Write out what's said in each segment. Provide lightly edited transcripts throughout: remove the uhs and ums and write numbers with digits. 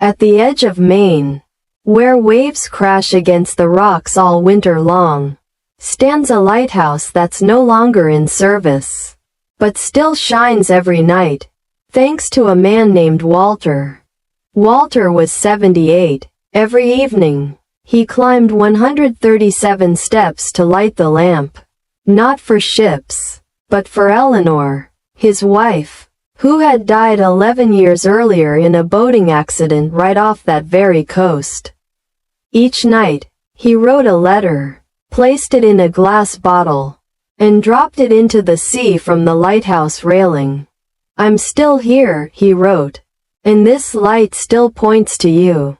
At the edge of Maine, where waves crash against the rocks all winter long, stands a lighthouse that's no longer in service, but still shines every night, thanks to a man named Walter. Walter was 78. Every evening, he climbed 137 steps to light the lamp, not for ships, but for Eleanor, his wife, who had died 11 years earlier in a boating accident right off that very coast. Each night, he wrote a letter, placed it in a glass bottle, and dropped it into the sea from the lighthouse railing. "I'm still here," he wrote, "and this light still points to you."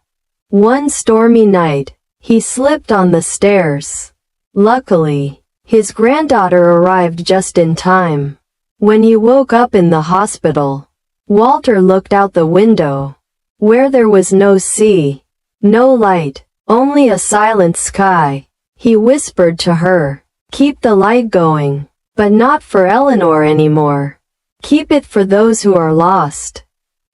One stormy night, he slipped on the stairs. Luckily, his granddaughter arrived just in time. When he woke up in the hospital, Walter looked out the window, where there was no sea, no light, only a silent sky. He whispered to her, "Keep the light going, but not for Eleanor anymore. Keep it for those who are lost."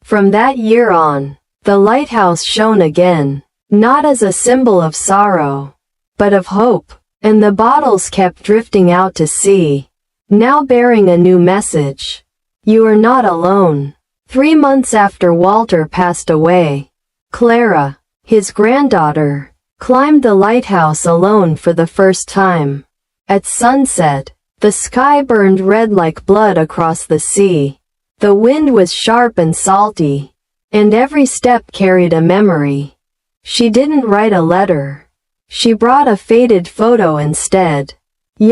From that year on, the lighthouse shone again, not as a symbol of sorrow, but of hope, and the bottles kept drifting out to sea, now bearing a new message. You are not alone. 3 months after Walter passed away, Clara, his granddaughter, climbed the lighthouse alone for the first time. At sunset, the sky burned red like blood across the sea. The wind was sharp and salty, and every step carried a memory. She didn't write a letter. She brought a faded photo instead.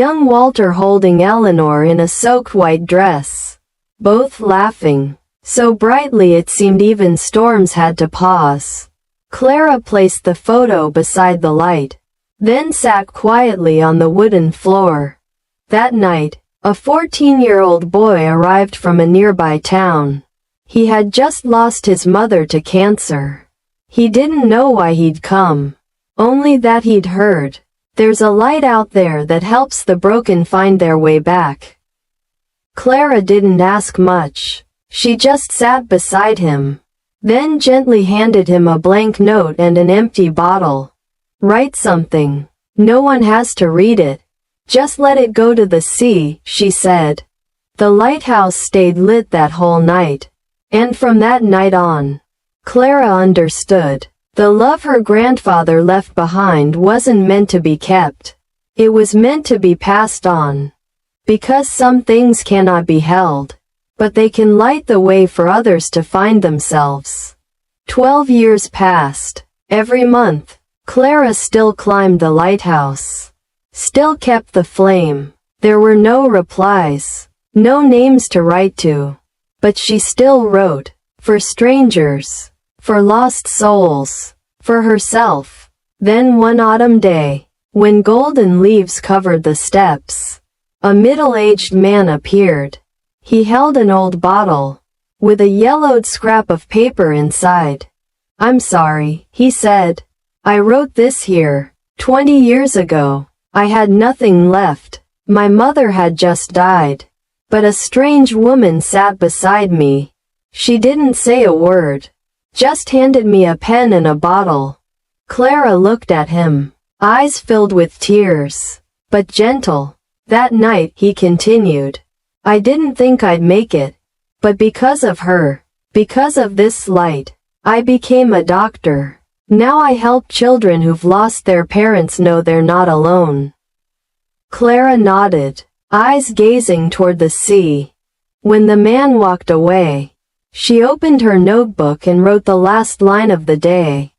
Young Walter holding Eleanor in a soaked white dress, both laughing, so brightly it seemed even storms had to pause. Clara placed the photo beside the light, then sat quietly on the wooden floor. That night, a 14-year-old boy arrived from a nearby town. He had just lost his mother to cancer. He didn't know why he'd come, only that he'd heard, "There's a light out there that helps the broken find their way back." Clara didn't ask much. She just sat beside him, then gently handed him a blank note and an empty bottle. "Write something. No one has to read it. Just let it go to the sea," she said. The lighthouse stayed lit that whole night, and from that night on, Clara understood. The love her grandfather left behind wasn't meant to be kept. It was meant to be passed on. Because some things cannot be held, but they can light the way for others to find themselves. 12 years passed. Every month, Clara still climbed the lighthouse, still kept the flame. There were no replies, no names to write to, but she still wrote, for strangers, for lost souls, for herself. Then one autumn day, when golden leaves covered the steps, a middle-aged man appeared. He held an old bottle, with a yellowed scrap of paper inside. "I'm sorry," he said. "I wrote this here, 20 years ago. I had nothing left. My mother had just died. But a strange woman sat beside me. She didn't say a word, just handed me a pen and a bottle." Clara looked at him, eyes filled with tears, but gentle. "That night," he continued, "I didn't think I'd make it. But because of her, because of this light, I became a doctor. Now I help children who've lost their parents know they're not alone." Clara nodded, eyes gazing toward the sea. When the man walked away, she opened her notebook and wrote the last line of the day.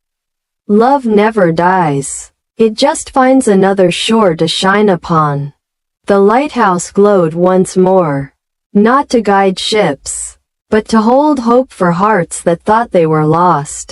"Love never dies. It just finds another shore to shine upon." The lighthouse glowed once more, not to guide ships, but to hold hope for hearts that thought they were lost.